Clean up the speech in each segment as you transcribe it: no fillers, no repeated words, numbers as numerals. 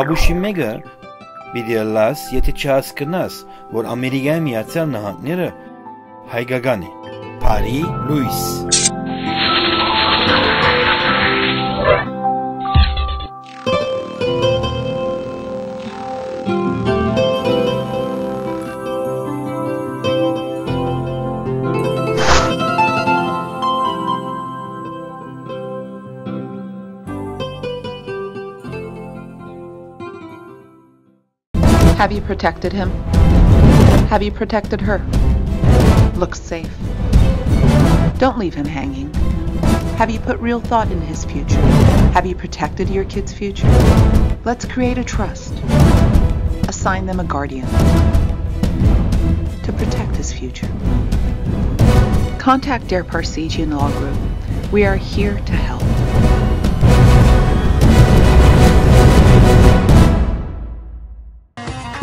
Աբուշի մեկը պիտի լաս, եթե չհասկնաս, որ Ամերիկայի Միացյալ Նահանգները հայկական է, Փարի Լուիս։ Have you protected him? Have you protected her? Look safe. Don't leave him hanging. Have you put real thought in his future? Have you protected your kid's future? Let's create a trust. Assign them a guardian to protect his future. Contact Dare Parsegian Law Group. We are here to help.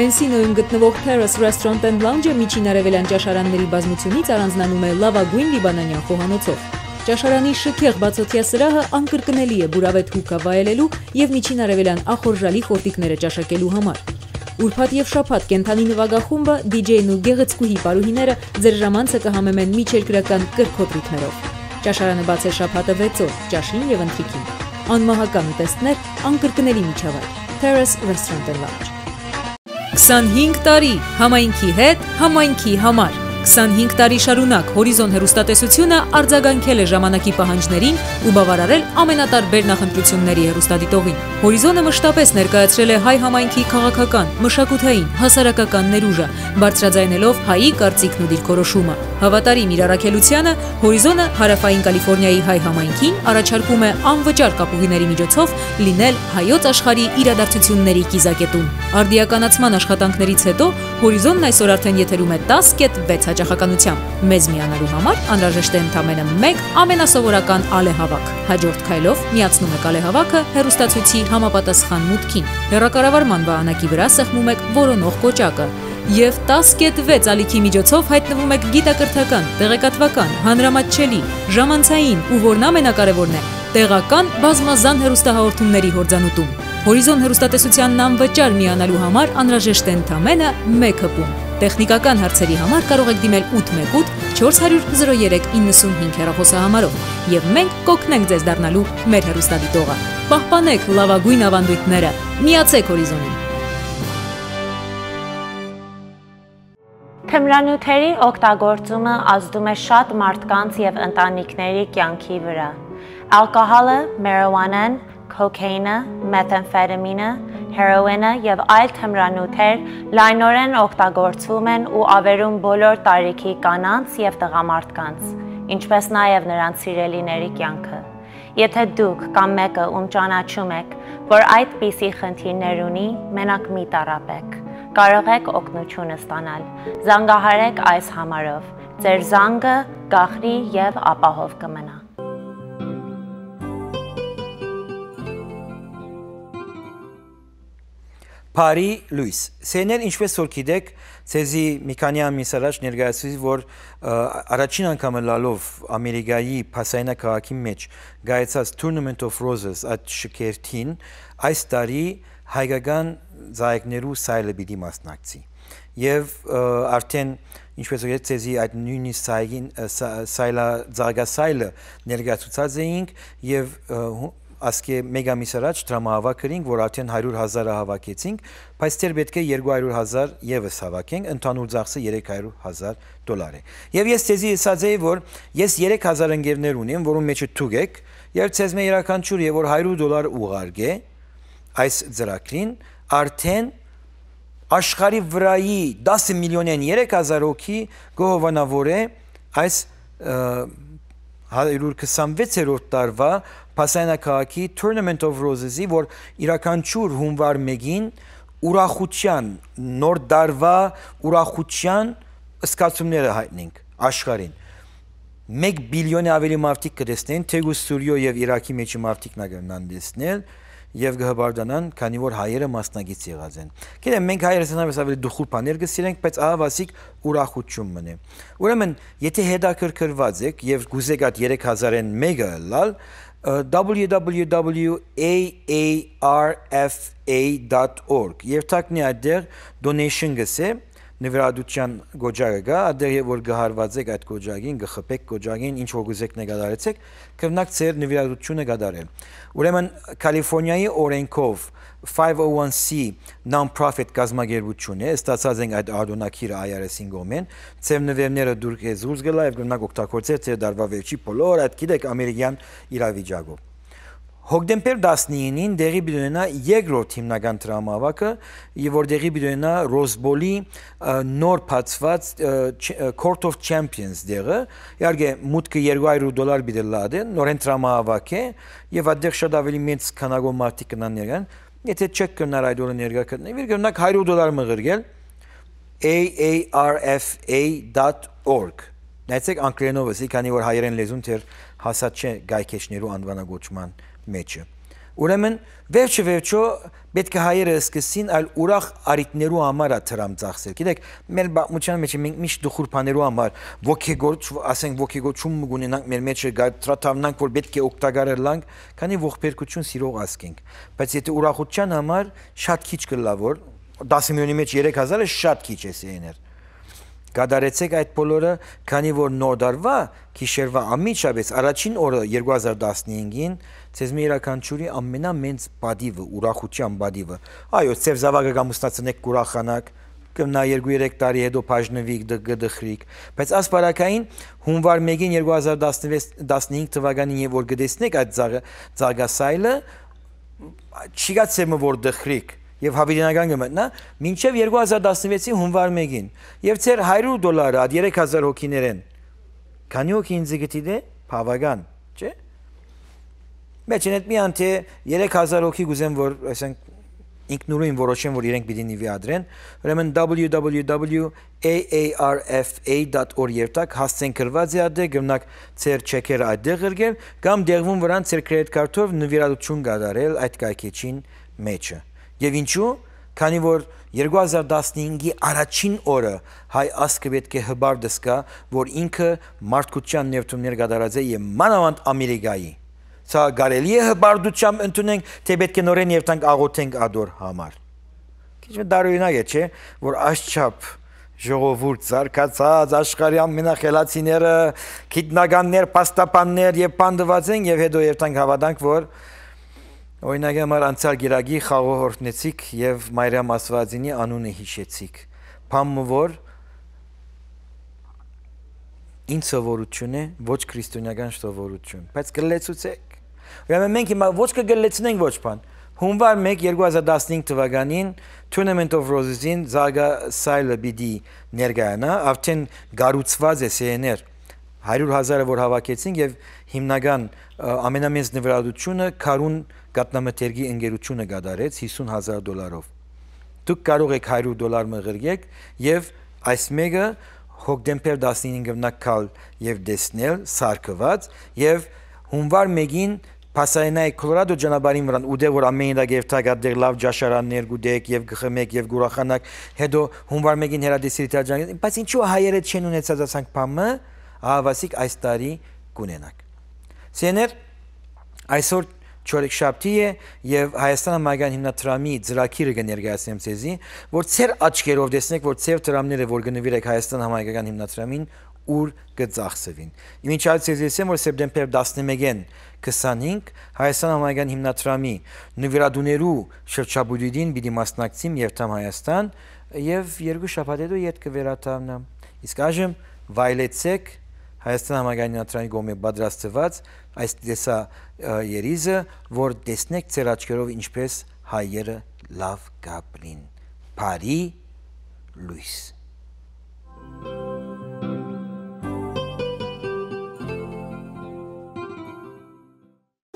Էնսինոյում գտնվող Terrace Restaurant and Lounge-ը միջին արևելյան ճաշարանների բազմությունից առանձնանում է լավագույն լիբանանյան խոհանոցով։ Ճաշարանի շքեղ բացօթյա սրահը անկրկնելի է բուրավետ հուկա վայելելու եւ միջին արևելյան ախորժալի խորտիկները ճաշակելու համար։ Ուրբաթ եւ շաբաթ կենթանի նվագախումբը, DJ-ն ու գեղեցկուհի պարուհիները ձեր ժամանցը կհամեմեն միջերկրական կրքոտ ռիթմերով։ Ճաշարանը բաց է շաբաթը 6 օր, ճաշին եւ ընթրիքին։ Անմահական ուտեստներ, անկրկնելի միջավայր։ Terrace Restaurant and Lounge 25 տարի համայնքի հետ, համայնքի համար 25 տարի շարունակ Հորիզոն հեռուստատեսությունը արձագանքել է ժամանակի պահանջներին ու բավարարել ամենատարբեր նախընտրությունների հեռուստադիտողին։ Հորիզոնը մշտապես ներկայացրել է հայ համայնքի քաղաքական, մշակութային, հասարակական ներուժը, բարձրաձայնելով հայի կարծիքն ու դիրքորոշումը։ Հավատարիմ իր առաքելությանը Հորիզոնը հարավային Կալիֆոռնիայի հայ համայնքին առաջարկում է անվճար կապուղիների միջոցով լինել հայոց աշխարհի իրադարձությունների կիզակետում։ Արդիականացման աշխատանքներից հետո Հորիզոնն այսօր արդեն եթերում է 10.6 հաճախականությամբ։ Մեզ միանալու համար անհրաժեշտ է ընդամենը մեկ ամենասովորական ալեհավաք։ Հաջորդ քայլով միացնում եք ալեհավաքը հեռուստացույցի համապատասխան մուտքին։ Հեռակառավարման վահանակի վրա սեղմում եք որոնող կոճակը եւ 10.6 ալիքի միջոցով հայտնվում եք գիտակրթական, տեղեկատվական, հանրամատչելի, ժամանցային ու որն ամենակարևորն է, տեղական բազմազան հեռուստահաղորդումների հորձանուտում։ Հորիզոն հեռուստատեսությանն անվճար միանալու համար անհրաժեշտ է ընդամենը մեկ հպում։ Տեխնիկական հարցերի համար կարող եք դիմել 818 403 95 հեռախոսահամարով եւ մենք կօգնենք ձեզ դառնալու մեր հեռուստադիտողը։ Պահպանեք լավագույն ավանդույթները։ Միացեք Հորիզոնին։ Թմրանյութերի օգտագործումը ազդում է շատ մարդկանց եւ ընտանիքների կյանքի վրա։ Ալկոհոլը, մարիհուանան, կոկեինը, մեթամֆետամինը, հերոինը եւ այլ թմրանյութեր լայնորեն օգտագործվում են ու ավերում բոլոր տարիքի կանանց եւ տղամարդկանց, ինչպես նաեւ նրանց սիրելիների կյանքը։ Եթե դուք կամ մեկը ում ճանաչում եք, որ այդպիսի խնդիրներ ունի, մենակ մի տառապեք։ Կարող եք օգնություն ստանալ։ Զանգահարեք այս համարով։ Ձեր զանգը գաղտնի եւ ապահով կմնա։ Փարի Լուիս, սեներ ինչպես որ գիտեք, ցեզի մի քանի ամիս առաջ ներկայացրի, որ առաջին անգամ լալով Ամերիկայի Փասայինա քաղաքի մեջ գայացած Tournament of Roses այդ շքերթին այս տարի հայկական զայգներու սայլը պիտի մասնակցի։ Եվ արդեն ինչպես որ ցեզի այդ նույնիսկ սայլա զարգասայլը ներկայացուցած էինք եւ ասկե մեգամիս առաջ դրամահավաք կրինք, որ արդեն 100,000 հավաքեցինք, բայց դեռ պետք է 200,000 եւս հավաքենք, ընդհանուր ծախսը $300,000 է։ Եվ ես ցեզի ասած էի, որ ես 3000 ընկերներ ունեմ, որոնց մեջը դուք եք, եւ ցեզ մե յուրաքանչյուր եւ որ $100 ուղարկե այս ծրագրին, արդեն աշխարհի վրայի 10 միլիոնեն 3000 հոգի գոհվանավոր է այս 126-րդ տարվա Փասայինա քաղաքի Tournament of Roses-ի, որ յուրաքանչյուր հունվար 1-ին ուրախության, նոր տարվա ուրախության սկացումները հայտնենք աշխարհին։ 1 բիլիոնի ավելի մարդիկ կտեսնեն, թեգուս Սուրիո եւ Իրաքի մեջ մարդիկ նագնան տեսնել, եւ գհբարդանան, քանի որ հայերը մասնագից եղած են։ Գիտեմ, մենք հայերս հնարավորինս ավելի դխուր բաներ կսիրենք, բայց ահավասիկ ուրախություն մնե։ Ուրեմն, եթե հետաքրքրված եք եւ գուզեք այդ 3001-ը լալ, www.aarfa.org երթակնի այդտեղ donation գսե նվիրատության գոճակը գա, այդտեղ որ գահարված եք այդ գոճակին, գխփեք գոճակին, ինչ որ գուզեք նկարեցեք, կրնակ ձեր նվիրատությունը գդարել։ Ուրեմն Կալիֆոռնիայի օրենքով 501c non-profit կազմակերպություն է, ստացած ենք այդ արտոնակիրը IRS-ին գոմեն, ձեր նվերները դուր կեզուզ գլա եւ կրնակ օգտագործել ձեր դարվա վերջի բոլոր այդ գիտեք ամերիկյան իրավիճակով։ Հոկտեմբեր 19-ին դեղի բյուրենա երկրորդ հիմնական տրամավակը, եւ որ դեղի բյուրենա Ռոզբոլի նոր բացված Court of Champions դեղը, իհարկե մուտքը $200 բիդելլադ է, նորեն տրամավակ է, եւ այդտեղ շատ ավելի մեծ քանակով մարդիկ կնան ներկան, եթե չեք կնար այդ օրը ներկա գտնվի, կրնակ $100 մղրգել aarfa.org նայեցեք անգլերենով էսի, քանի որ հայերեն լեզուն թեր հասած չէ գայքեչներու անվանագոչման մեջը։ Ուրեմն վերջը պետք է հայերը սկսին այլ ուրախ արիտներու համար աթրամ ծախսել։ Գիտեք, մեր բաղմության մեջ մենք միշտ դխուր բաներու համար ոգեգործ, ասենք ոգեգործում ունենանք մեր մեջը տրատավնանք, որ պետք է օգտակարել լանք, քանի ողբերգություն սիրող ազգ ենք։ Բայց եթե ուրախության համար շատ քիչ կլա որ 10 միլիոնի մեջ 3000-ը շատ քիչ է սեներ։ Կադարեցեք այդ բոլորը, քանի որ նոր դարվա գիշերվա ամիջապես առաջին օրը 2015-ին ցեզ մի իրականչուրի ամենամեծ բադիվը, ուրախության բադիվը։ Այո, ձեր զավակը կամուսնացնեք կուրախանակ, կմնա 2-3 տարի հետո բաժնվիկ դգդխրիկ, բայց ասպարակային հունվար 1-ին 2015 թվականին եւ որ գտեսնեք այդ զարգասայլը, չի գացեմ որ դխրիկ եւ հավիտենական կմտնա մինչեւ 2016-ի հունվար 1-ին եւ ձեր $100 այդ 3000 հոգիներեն քանի հոգի ինձ գտիդե բավական չէ մեջն այդ մի անտե 3000 հոգի գուզեմ որ ասենք ինքնուրույն որոշեն որ իրենք պիտի նվիրադրեն ուրեմն www.aarfa.org երթակ հասցեն գրված է այդտեղ գմնակ ձեր չեքերը այդտեղ գրգել կամ դեղվում վրան ձեր կրեդիտ քարտով նվիրատություն կատարել այդ կայքեչին մեջը Եվ ինչու, քանի որ 2015-ի առաջին օրը հայ ազգը պետք է հբարդս կա, որ ինքը մարդկության ներդրումներ կատարած է եւ մանավանդ Ամերիկայի։ Սա կարելի է հբարդությամբ ընդունենք, թե պետք է նորեն երթանք աղոթենք ադոր համար։ Քիչ դարույնակ է, չէ, որ աշխապ ժողովուրդ զարգացած աշխարհի ամենախելացիները, գիտնականներ, պաստապաններ եւ բանդված են եւ հետո երթանք հավատանք, որ Օրինակ համար անցյալ գիրագի խաղողորտնեցիք եւ Մարիամ Աստվածինի անունը հիշեցիք։ Բամը որ ինչ սովորություն է, ոչ քրիստոնեական սովորություն, բայց կլեցուցեք։ Ուրեմն մենք հիմա ոչ կգլեցնենք ոչ բան։ Հունվար 1 2015 թվականին Tournament of Roses-ին Zaga Sile բիդի ներկայանա, արդեն գառուցված է սեներ 100,000-ը որ հավաքեցին եւ հիմնական ամենամեծ նվիրատությունը Կարուն Կատնամթերգի ընկերությունը կատարեց $50,000-ով։ Դուք կարող եք $100 մղրգեք եւ այս մեկը հոկտեմբեր 19-ին գտնալ եւ դեսնել սարքված եւ հունվար 1-ին Pasadena Colorado ճանապարհին վրան ու դե որ ամեն ինչ երթակ այդտեղ լավ ջաշարաններ գուտեք եւ գխմեք եւ գուրախանակ հետո հունվար 1-ին հերադեսիրի տաջան բայց ինչու հայերը չեն ունեցած ասանք բամը ահավասիկ այս տարի կունենակ Սեներ այսօր Չորեքշաբթի է եւ Հայաստան համայնքային հիմնադրամի ծրագիրը կներկայացնեմ ցեզի, որ ծեր աչքերով տեսնեք, որ ծեր դրամները որ կնվիրեք Հայաստան համայնքային հիմնադրամին ուր կծախսվին։ Ինչ այլ ցեզի ասեմ, որ սեպտեմբեր 11-ին 25 Հայաստան համայնքային հիմնադրամի նվիրատուներու շրջաբույդին պիտի մասնակցեմ Երթամ Հայաստան եւ երկու շաբաթ հետո ետ կվերաթարնամ։ Իսկ այժմ վայելեցեք Հայաստան համայնքային հիմնադրամի կողմից պատրաստված այս տեսա երիզը, որ տեսնեք ձեր աչքերով ինչպես հայերը լավ կապրին։ Բարի լույս։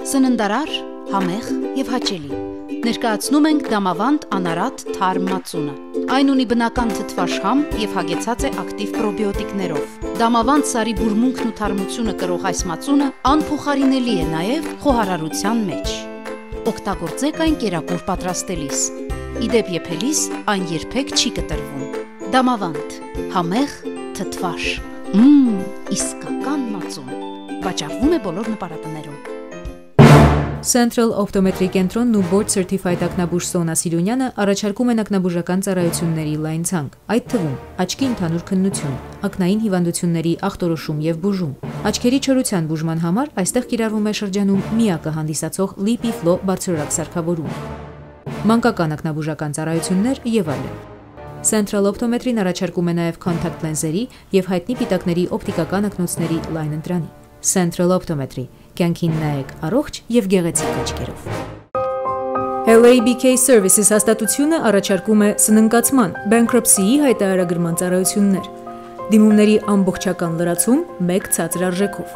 Սննդարար, համեղ եւ հաճելի։ Ներկայացնում ենք դամավանդ անարատ թարմ մածունը։ Այն ունի բնական թթվաշհամ եւ հագեցած է ակտիվ պրոբիոտիկներով։ Դամավանդ սարի բուրմունքն ու թարմությունը կրող այս մածունը անփոխարինելի է նաեւ խոհարարության մեջ։ Օգտագործեք այն կերակուր պատրաստելիս։ Իդեպ եփելիս այն երբեք չի կտրվում։ Դամավանդ, համեղ, թթվաշ։ Իսկական մածուն։ Վաճառվում է բոլոր նպատակներում։ Central Optometry կենտրոնն ու Board Certified ակնաբուժ Սոնա Սիրունյանը առաջարկում են ակնաբուժական ծառայությունների լայն ցանկ, այդ թվում աչքի ընդհանուր քննություն, ակնային հիվանդությունների ախտորոշում եւ բուժում։ Աչքերի չորության բուժման համար այստեղ կիրառվում է շրջանում միակը հանդիսացող Lippi Flow բարձրորակ սարքավորում, մանկական ակնաբուժական ծառայություններ եւ այլն։ Central Optometry-ն առաջարկում է նաեւ contact լենզերի եւ հայտնի պիտակների օպտիկական ակնոցների լայն ընտրանի։ Central Optometry կյանքին նայեք առողջ եւ գեղեցիկ աչքերով։ LABK Services հաստատությունը առաջարկում է սննկացման, bankruptcy-ի հայտարարագրման ծառայություններ, դիմումների ամբողջական լրացում մեկ ցածր արժեքով,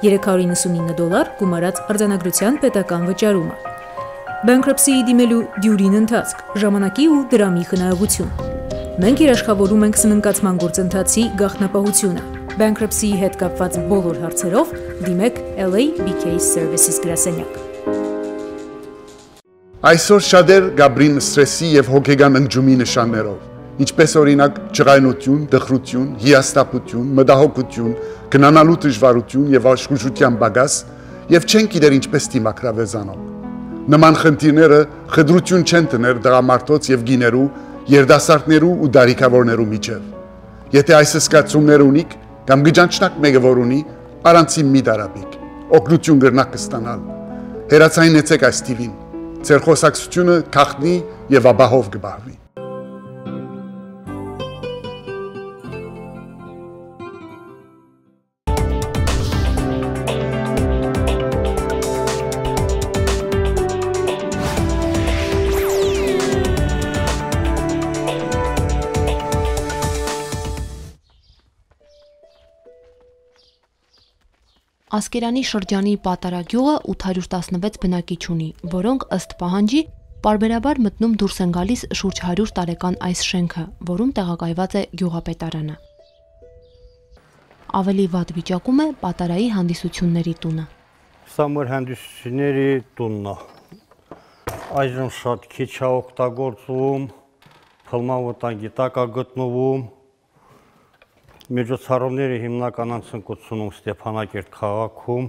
$399 գումարած արձանագրության պետական վճարումը, bankruptcy-ի դիմելու դյուրին ընթացք, ժամանակի ու դրամի խնայողություն։ Մենք երաշխավորում ենք սննկացման գործընթացի գաղտնապահությունը։ Bankruptcy-ի հետ կապված բոլոր հարցերով դիմեք LABK Services գրասենյակ։ Այսօր շատեր գաբրին սթրեսի եւ հոգեգան ընկճումի նշաններով, ինչպես օրինակ ջղայնություն, դխրություն, հիասթափություն, մտահոգություն, քնանալու դժվարություն եւ աշխուժության բագաս եւ չեն գիտեր ինչպես դիմակրավեզանալ։ Նման խնդիրները խտրություն չեն տներ դրամարտոց եւ գիներու, երդասարտներու ու դարիքավորներու միջև։ Եթե այս զգացումներ ունիք կամ գճանչնակ մեկը որ ունի, առանցին մի դարաբիկ, օգնություն գրնակ կստանալ։ Հերացայինեցեք այս թիվին, ձեր խոսակցությունը քաղտնի եւ աբահով կբահվի։ Ասկերանի շրջանի Պատարագյուղը 816 բնակիչ ունի, որոնք ըստ պահանջի պարբերաբար մտնում դուրս են գալիս շուրջ 100 տարեկան այս շենքը, որում տեղակայված է գյուղապետարանը։ Ավելի վատ վիճակում է Պատարայի հանդիսությունների տունը։ Սա մեր հանդիսությունների տունն է։ Այժմ շատ քիչ է օգտագործվում, փլման վտանգի տակ է գտնվում։ Միջոցառումները հիմնական ցնկությունում Ստեփանակերտ քաղաքում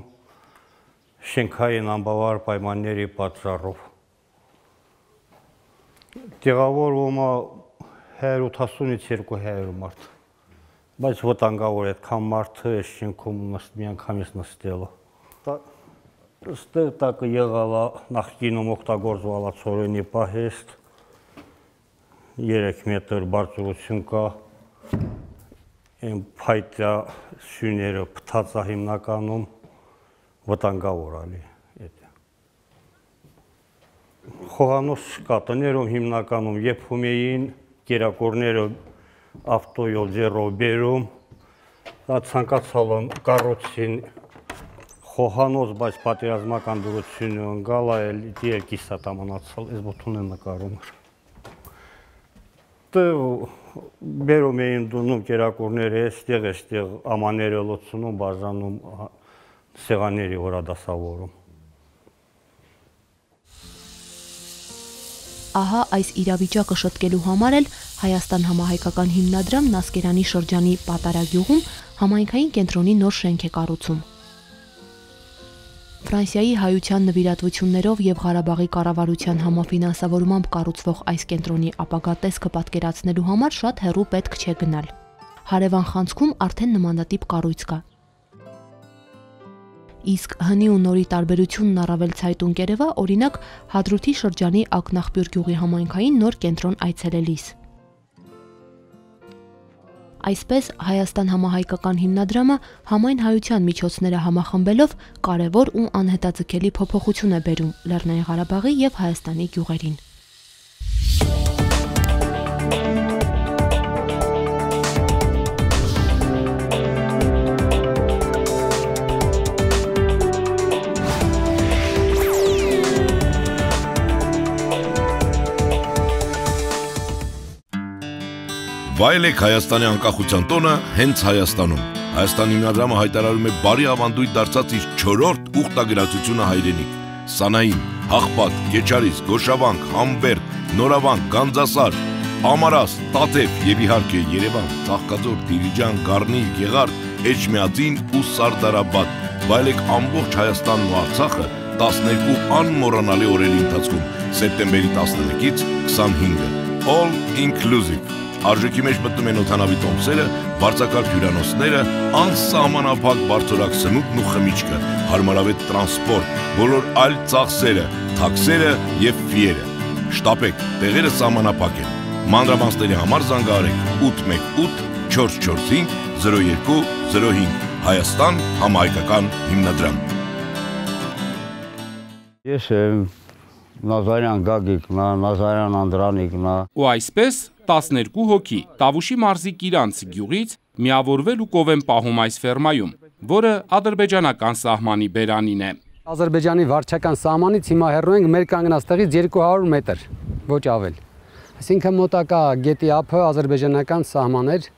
շենքային անբավարար պայմանների պատճառով։ Տեղավորվում է 180-ից 200 մարդ, բայց վտանգավոր է այդքան մարդը այս շենքում միանգամից նստելը։ Ստեղ տակը եղալ է նախկինում օգտագործվել է ցորենի պահեստ, 3 մետր բարձրություն կա։ Փայտյա սյուները փտած է հիմնականում վտանգավոր ալի։ Խոհանոց չկա, տներում հիմնականում եփում էին, կերակուրները ավտոյով ձեռով բերում, ցանկացալ են կառուցին խոհանոց, բայց պատերազմական դրությունը ընկալ է, դիել կիսատ մնացել, այս բոթուն են նկարում։ Բերում էին դունում կերակուրները, այստեղ ամաները լցնում, բաժանում սեղանների վրա դասավորում։ Ահա այս իրավիճակը շտկելու համար էլ Հայաստան համահայկական հիմնադրամն Ասկերանի շրջանի Պատարագյուղում համայնքային կենտրոնի նոր շենք է կառուցում։ Ֆրանսիայի հայության նվիրատվություններով եւ Ղարաբաղի կառավարության համաֆինանսավորմամբ կառուցվող այս կենտրոնի ապագա տեսքը պատկերացնելու համար շատ հեռու պետք չէ գնալ։ Հարևան Խանցքում արդեն նմանատիպ կառույց կա։ Իսկ հնի ու նորի տարբերությունն առավել ցայտուն կերևա, օրինակ Հադրութի շրջանի Ակնախբյուր գյուղի համայնքային նոր կենտրոն այցելելիս։ Այսպես Հայաստան համահայկական հիմնադրամը համայն հայության միջոցները համախմբելով կարևոր ու անհետաձգելի փոփոխություն է բերում Լեռնային Ղարաբաղի եւ Հայաստանի գյուղերին։ Վայելեք Հայաստանի անկախության տոնը հենց Հայաստանում։ Հայաստան հիմնադրամը հայտարարում է բարի ավանդույթ դարձած իր 4-րդ ուխտագրացությունը հայրենիք։ Սանային, Հաղպատ, Գեչարից, Գոշավանք, Համբերդ, Նորավանք, Գանձասար, Ամարաս, Տաթև եւ իհարկե Երևան, Ծաղկաձոր, Դիլիջան, Գառնիլ, Գեղարդ, Էջմիածին ու Սարդարաբադ, վայելեք ամբողջ Հայաստանն ու Արցախը 12 անմոռանալի օրերի ընթացքում, սեպտեմբերի 11-ից 25-ը, all inclusive։ Արժեքի մեջ մտնում են օդանավի տոմսերը, բարձրակարգ հյուրանոցները, անսահմանափակ բարձրորակ սնունդն ու խմիչքը, հարմարավետ տրանսպորտ, բոլոր այլ ծախսերը, թաքսերը եւ ֆիերը։ Շտապեք, տեղերը սահմանափակ են։ Մանրամասների համար զանգահարեք 818 445 0205 Հայաստան համահայկական հիմնադրամ։ Ես եմ Նազարյան Գագիկնա, Նազարյան Անդրանիկնա։ Ու այսպես 12 հոգի Տավուշի մարզի Կիրանց գյուղից միավորվել ու կով են պահում այս ֆերմայում, որը ադրբեջանական սահմանի բերանին է։ Ադրբեջանի վարչական սահմանից հիմա հեռու ենք մեր կանգնած տեղից 200 մետր, ոչ ավել։ Այսինքն մոտակա գետի ափը ադրբեջանական սահման էր։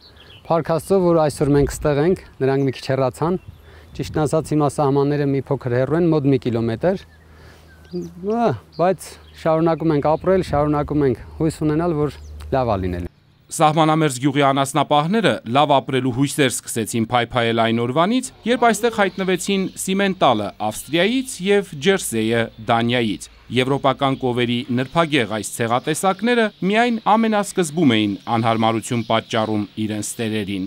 Փառք Աստծո, որ այսօր մենք ստեղ ենք, նրանք մի քիչ հեռացան։ Ճիշտն ասած հիմա սահմանները մի փոքր հեռու են, մոտ 1 կիլոմետր։ Բայց շարունակում ենք ապրել, շարունակում ենք հույս ունենալ, որ լավ է լինել։ Սահմանամերձ գյուղի անասնապահները լավ ապրելու հույսեր սկսեցին փայփայել այն օրվանից, երբ այստեղ հայտնվեցին Սիմենտալը Ավստրիայից եւ Ջերսեյը Դանիայից։ Եվրոպական կովերի նրբագեղ այս ցեղատեսակները միայն ամենասկզբում էին անհարմարություն պատճառում իրենց տերերին։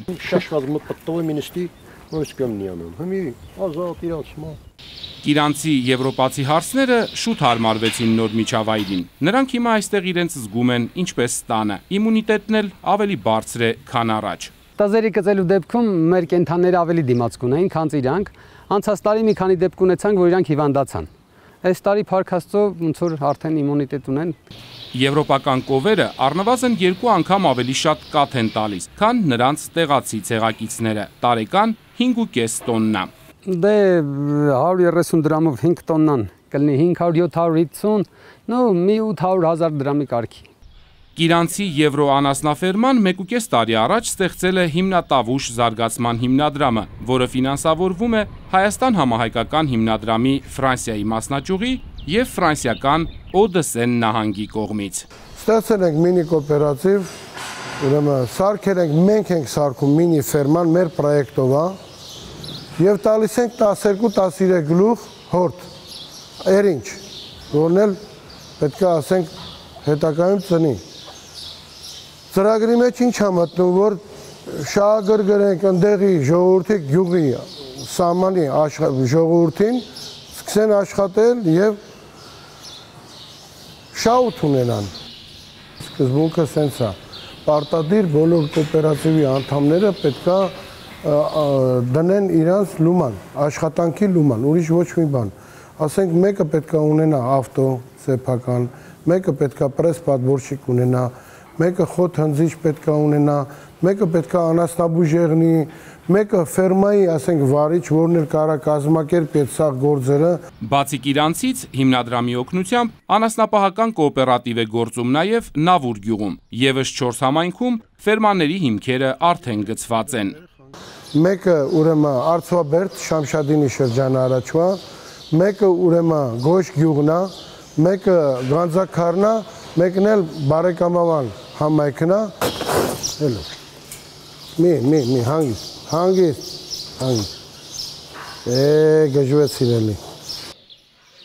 Կիրանցի եվրոպացի հարցները շուտ հարմարվեցին նոր միջավայրին։ Նրանք հիմա այստեղ իրենց զգում են ինչպես տանը։ Իմունիտետն էլ ավելի բարձր է, քան առաջ։ Տազերի կծելու դեպքում մեր կենդանները ավելի դիմաց կունեին, քան իրանք։ Անցած տարի մի քանի դեպք ունեցանք, որ իրանք հիվանդացան։ Այս տարի Փառք Աստծո ոնց որ արդեն իմունիտետ ունեն։ Եվրոպական կովերը առնվազն 2 անգամ ավելի շատ կաթ են տալիս, քան նրանց տեղացի ցեղակիցները։ Տարեկան 5.5 տոննա։ Դե 130 դրամով 5 տոննան կլինի 500-750, նո մի 800,000 դրամի կարգի։ Կիրանցի Եվրո անասնաֆերման 1.5 տարի առաջ ստեղծել է Հիմնատավուշ զարգացման հիմնադրամը, որը ֆինանսավորվում է Հայաստան համահայկական հիմնադրամի Ֆրանսիայի մասնաճյուղի եւ ֆրանսիական Օդեսեն նահանգի կողմից։ Ստեղծել ենք մինի կոոպերատիվ, ուրեմն սարքել ենք, մենք ենք սարքում մինի ֆերման մեր պրոյեկտով է եւ տալիս ենք 12-13 գլուխ հորդ, երինչ, որն էլ պետք է ասենք հետագայում ծնի։ Ծրագրի մեջ ինչ է մտնում, որ շահագրգռենք ընդեղի ժողովրդի գյուղի սահմանի ժողովրդին, սկսեն աշխատել եւ շահույթ ունենան։ Սկզբունքը սենց է։ Պարտադիր բոլոր կոոպերատիվի անդամները պետք է դնեն իրանց լուման, աշխատանքի լուման, ուրիշ ոչ մի բան։ Ասենք մեկը պետք է ունենա ավտո սեփական, մեկը պետք է պրես պատվորщик ունենա, մեկը խոտ հնձիչ պետք է ունենա, մեկը պետք է անասնաբուժեղնի, մեկը ֆերմայի, ասենք վարիչ, որն էլ կարա կազմակերպի այդ սաղ գործերը։ Բացի Կիրանցից հիմնադրամի օգնությամբ անասնապահական կոոպերատիվ է գործում նաև Նավուր գյուղում։ Եվս 4 համայնքում ֆերմաների հիմքերը արդեն գծված են։ Մեկը ուրեմն Արցվաբերդ Շամշադինի շրջանը առաջվա, մեկը ուրեմն Գոշ գյուղն է, մեկը Գանձակարն է, մեկն էլ Բարեկամավան համայնքն է։ Էլո։ Մի հանգիստ։ Գժվեցին էլի։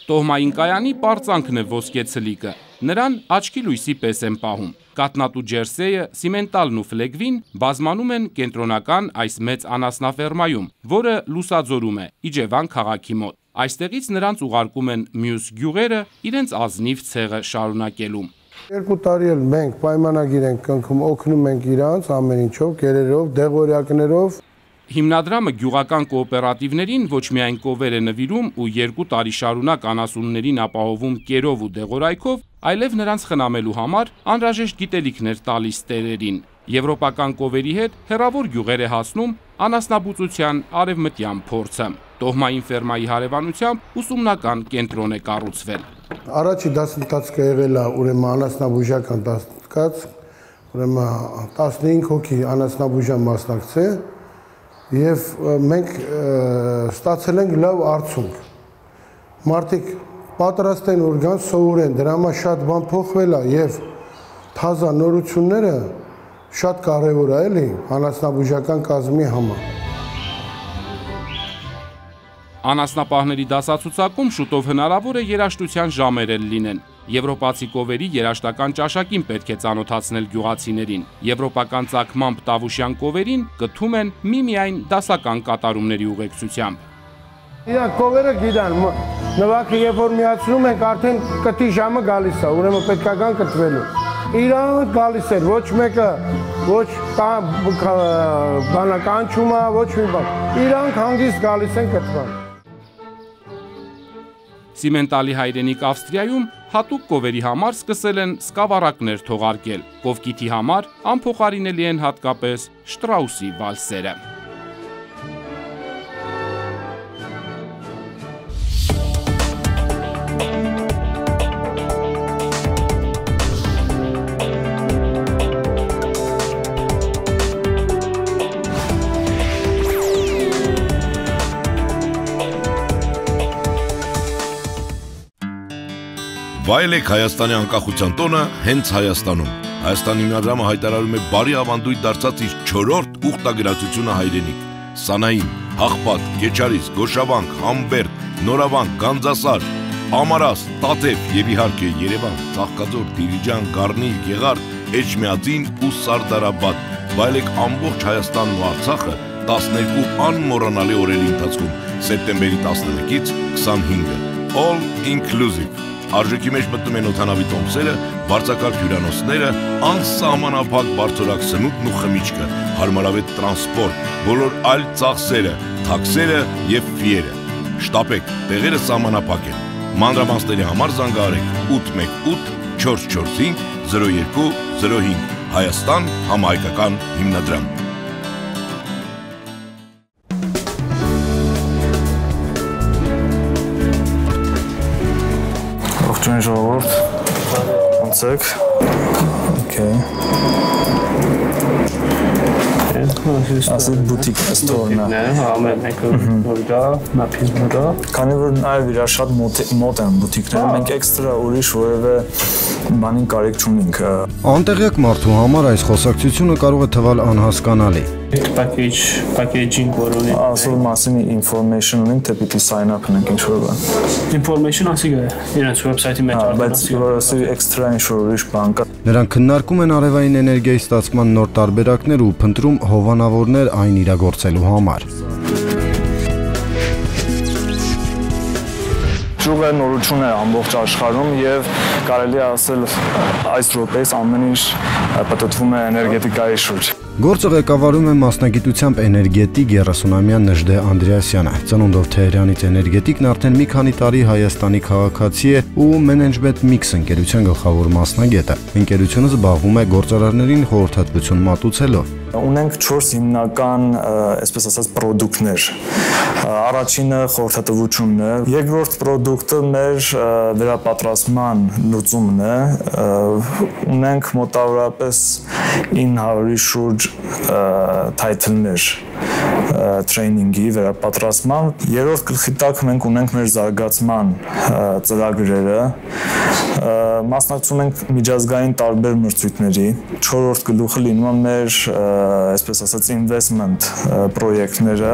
Տոհմային կայանի պարծանքն է ոսկե ցլիկը։ Նրան աչքի լույսի պես են պահում։ Կատնատու Ջերսեյը, Սիմենտալն ու Ֆլեգվին բազմանում են կենտրոնական այս մեծ անասնաֆերմայում, որը Լուսաձորում է, Իջևան քաղաքի մոտ։ Այստեղից նրանց ուղարկում են մյուս գյուղերը իրենց ազնիվ ցեղը շարունակելու։ 2 տարի էլ մենք պայմանագիր ենք կնքում, օգնում ենք իրանց ամեն ինչով, գերերով, դեղորյակներով։ Հիմնադրամը գյուղական կոոպերատիվներին ոչ միայն կովեր է նվիրում ու 2 տարի շարունակ անասուններին ապահովում կերով ու դեղորայքով, այլև նրանց խնամելու համար անհրաժեշտ գիտելիքներ տալիս տերերին։ Եվրոպական կովերի հետ հեռավոր գյուղեր է հասնում անասնաբուծության արևմտյան փորձը։ Տոհմային ֆերմայի հարևանությամբ ուսումնական կենտրոն է կառուցվել։ Առաջի դասընթացքը եղել է ուրեմն անասնաբուժական դասընթաց, ուրեմն 15 հոգի անասնաբուժան մասնակցել եւ մենք ստացել ենք լավ արդյունք։ Մարդիկ պատրաստեն օրգան, սովորեն, դրա համար շատ բան փոխվել է եւ թազա նորությունները շատ կարևոր է, էլի, անասնաբուժական կազմի համար։ Անասնապահների դասացուցակում շուտով հնարավոր է երաժշտության ժամեր էլ լինեն։ Եվրոպացի կովերի երաժշտական ճաշակին պետք է ծանոթացնել գյուղացիներին։ Եվրոպական ծագմամբ Տավուշյան կովերին կթում են միմիայն դասական կատարումների ուղեկցությամբ։ Իրանք կովերը գիտեն, նվագը երբ որ միացնում ենք, արդեն կտի ժամը գալիս է, ուրեմն պետք է գան կտրվելու։ Իրանը գալիս էր, ոչ մեկը, ոչ բանականչում է, ոչ մի բան։ Իրանք հանգիստ գալիս են կտրվան։ Սիմենտալի հայրենիք Ավստրիայում հատուկ կովերի համար սկսել են սկավառակներ թողարկել։ Կովկիթի համար անփոխարինելի են հատկապես Շտրաուսի վալսերը։ Վայելեք Հայաստանի անկախության տոնը հենց Հայաստանում։ Հայաստանի հիմնադրամը հայտարարում է բարի ավանդույթ դարձած իր 4-րդ ուխտագրացությունը հայրենիք։ Սանային, Հաղպատ, Քեչարիս, Գոշավանք, Համբերդ, Նորավանք, Գանձասար, Ամարաս, Տաթև եւ իհարկե Երևան, Ծաղկաձոր, Դիլիջան, Գառնիլ, Գեղարդ, Էջմիածին ու Սարդարաբադ։ Վայելեք ամբողջ Հայաստանն ու Արցախը 12 անմոռանալի օրերի ընթացքում սեպտեմբերի 13-ից 25-ը։ All inclusive։ Արժեքի մեջ մտնում են օդանավի տոմսերը, բարձրակարգ հյուրանոցները, անսահմանափակ բարձրակ սնունդն ու խմիչքը, հարմարավետ տրանսպորտ, բոլոր այլ ծախսերը, թաքսերը եւ ֆիերը։ Շտապեք, տեղերը սահմանափակ են։ Մանրամասների համար զանգահարեք 818 445 0205 Հայաստան համահայկական հիմնադրամ։ Ողջույն ժողովուրդ, ոնց եք։ Okay. Ասել բուտիկ ստորն է։ Ամեն մեկը որ դա, մափիզմը դա։ Քանի որ նաև իրար շատ մոտ են բուտիկները, մենք էքստրա ուրիշ որևէ բանին կարիք չունենք։ Անտեղյակ մարդու համար այս խոսակցությունը կարող է թվալ անհասկանալի։ Packaging որ ունի։ Ասում մասին information ունենք, թե պիտի sign up անենք ինչ-որ բան։ Information ասիկա իրենց website-ի մեջ արդեն։ Բայց որ ասի էքստրա ինչ-որ ուրիշ բան կա։ Նրանք քննարկում են արևային էներգիայի ստացման նոր տարբերակներ ու փնտրում հովանավորներ այն իրագործելու համար։ Ճյուղը նորություն է ամբողջ աշխարհում եւ կարելի է ասել այս րոպեից ամեն ինչ պատտվում է էներգետիկայի շուրջ։ Գործը ղեկավարում է մասնագիտությամբ էներգետիկ 30-ամյա Նժդե Անդրեասյանը։ Ծնունդով Թեհրանից էներգետիկն արդեն մի քանի տարի Հայաստանի քաղաքացի է ու Management Mix ընկերության գլխավոր մասնագետը։ Ընկերությունը զբաղվում է գործարարներին խորհրդատվություն մատուցելով։ Ունենք 4 հիմնական, այսպես ասած, պրոդուկտներ։ Առաջինը խորհրդատվությունն է, երկրորդ պրոդուկտը մեր վերապատրաստման լուծումն է։ Ունենք մոտավորապես 900-ի շուրջ թայթլներ տրեյնինգի վերապատրաստման։ Երրորդ գլխի տակ մենք ունենք մեր զարգացման ծրագրերը, մասնակցում ենք միջազգային տարբեր մրցույթների։ Չորրորդ գլուխը լինում է մեր, այսպես ասած, investment պրոյեկտները։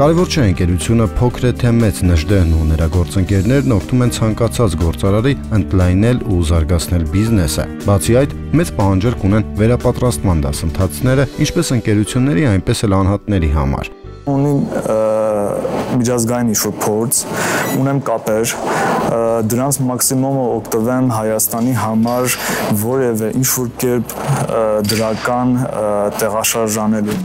Կարևոր չէ ընկերությունը փոքր է թե մեծ Նժդեն ու նրա գործընկերներն օգնում են ցանկացած գործարարի ընդլայնել ու զարգացնել բիզնեսը։ Բացի այդ, մեծ պահանջարկ ունեն վերապատրաստման դասընթացները, ինչպես ընկերությունների, այնպես էլ անհատների համար։ Ունի միջազգային ինչ-որ փորձ, ունեմ կապեր, դրանց մաքսիմումը օգտվեմ Հայաստանի համար որևէ ինչ-որ կերպ դրական տեղաշարժանելու։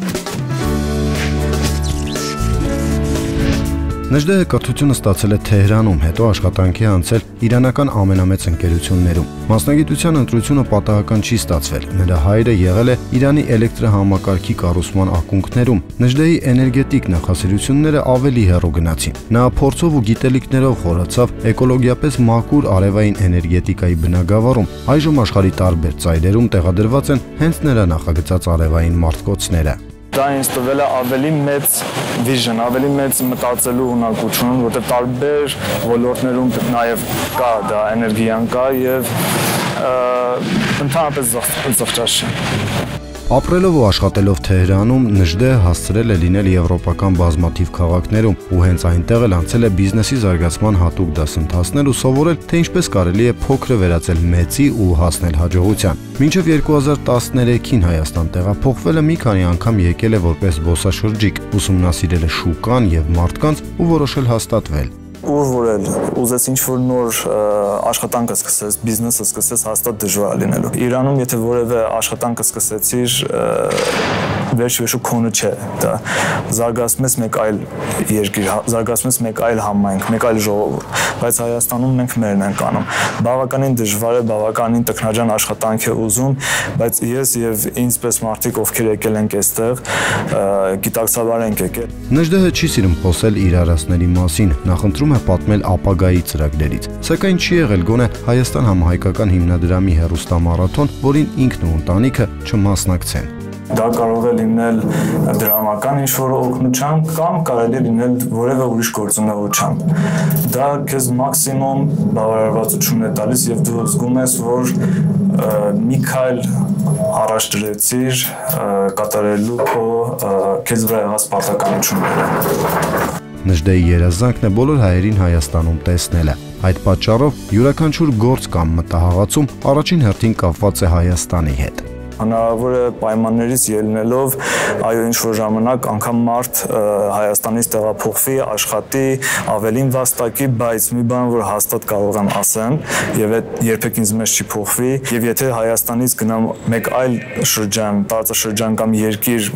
Նժդեհը կրթությունը ստացել է Թեհրանում, հետո աշխատանքի անցել իրանական ամենամեծ ընկերություններում։ Մասնագիտության ընտրությունը պատահական չի ստացվել։ Նրա հայրը եղել է Իրանի էլեկտրահամակարգի կառուցման ակունքներում։ Նժդեհի էներգետիկ նախասիրությունները ավելի հեռու գնացին։ Նա փորձով ու գիտելիքներով խորացավ էկոլոգիապես մաքուր արևային էներգետիկայի բնագավառում։ Այժմ աշխարհի տարբեր ծայրերում տեղադրված են հենց նրա նախագծած արևային մարտկոցները։ Դա ինձ տվել է ավելի մեծ vision, ավելի մեծ մտածելու ունակություն, որտեղ տարբեր ոլորտներում նաև կա դա էներգիան կա եւ ընդհանրապես զղջաց չէ։ Ապրելով ու աշխատելով Թեհրանում Նժդեհը հասցրել է լինել եվրոպական բազմաթիվ քաղաքներում ու հենց այնտեղ էլ անցել է բիզնեսի զարգացման հատուկ դասընթացներ ու սովորել, թե ինչպես կարելի է փոքրը վերածել մեծի ու հասնել հաջողության։ Մինչև 2013-ին Հայաստան տեղափոխվել է մի քանի անգամ եկել է որպես զբոսաշրջիկ, ուսումնասիրել է շուկան եւ մարդկանց ու որոշել հաստատվել։ Ուր որել, ուզես ինչ-որ նոր աշխատանքը սկսես, բիզնեսը սկսես, հաստատ դժվար է լինելու։ Իրանում, եթե որևէ աշխատանքը սկսեցիր, վերջ-վերջու քոնը չէ, դա զարգացնում ես մեկ այլ երկիր, զարգացնում ես մեկ այլ համայնք, մեկ այլ ժողովուրդ, բայց Հայաստանում մենք մերն ենք անում։ Բավականին դժվար է, բավականին տքնաջան աշխատանք է ուզում, բայց ես եւ ինձպես մարդիկ, ովքեր եկել ենք այստեղ, գիտակցաբար ենք եկել։ Նժդեհը չի սիրում խոսել իր արասների մասին, նախընտրում է պատմել ապագայի ծրագրերից, սակայն չի եղել գոնե Հայաստան համահայկական հիմնադրամի հեռուստամարաթոն, որին ինքն ու ընտանիքը չմասնակցեն։ Դա կարող է լինել դրամական ինչ-որ օգնությամբ կամ կարելի է լինել որևէ ուրիշ գործունեությամբ։ Դա քեզ մաքսիմում բավարարվածություն է տալիս եւ դու զգում ես, որ մի քայլ առաջ դրեցիր կատարելու քո քեզ վրա եղած պարտականությունները։ Նժդեհի երազանքն է բոլոր հայերին Հայաստանում տեսնելը։ Այդ պատճառով յուրաքանչյուր գործ կամ մտահղացում առաջին հերթին կապված է Հայաստանի հետ։ Հնարավոր է պայմաններից ելնելով, այո, ինչ-որ ժամանակ անգամ մարդ Հայաստանից տեղափոխվի, աշխատի, ավելին վաստակի, բայց մի բան, որ հաստատ կարող եմ ասեմ, եւ այդ երբեք ինձ մեջ չի փոխվի, եւ եթե Հայաստանից գնամ մեկ այլ շրջան, տարածաշրջան կամ երկիր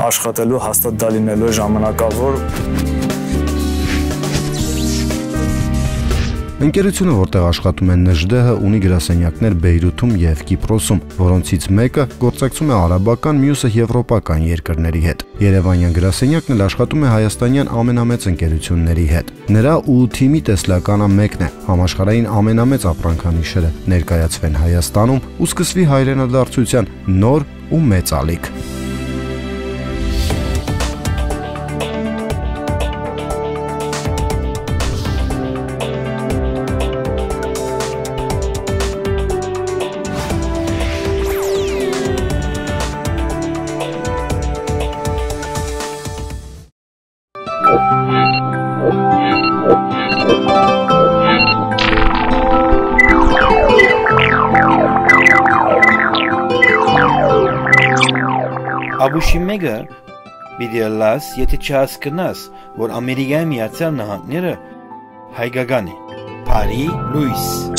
աշխատելու, հաստատ դա լինելու է ժամանակավոր։ Ընկերությունը, որտեղ աշխատում է Նժդեհը, ունի գրասենյակներ Բեյրութում եւ Կիպրոսում, որոնցից մեկը գործակցում է արաբական, մյուսը եվրոպական երկրների հետ։ Երևանյան գրասենյակն էլ աշխատում է հայաստանյան ամենամեծ ընկերությունների հետ։ Նրա ու թիմի տեսլականը մեկն է՝ համաշխարհային ամենամեծ ապրանքանիշերը ներկայացվեն Հայաստանում ու սկսվի հայրենադարձության նոր ու մեծ ալիք։ Աբուշիմեգը պիտի լաս, եթե չհասկնաս, որ Ամերիկայի Միացյալ Նահանգները հայկական է։ Փարի Լուիս։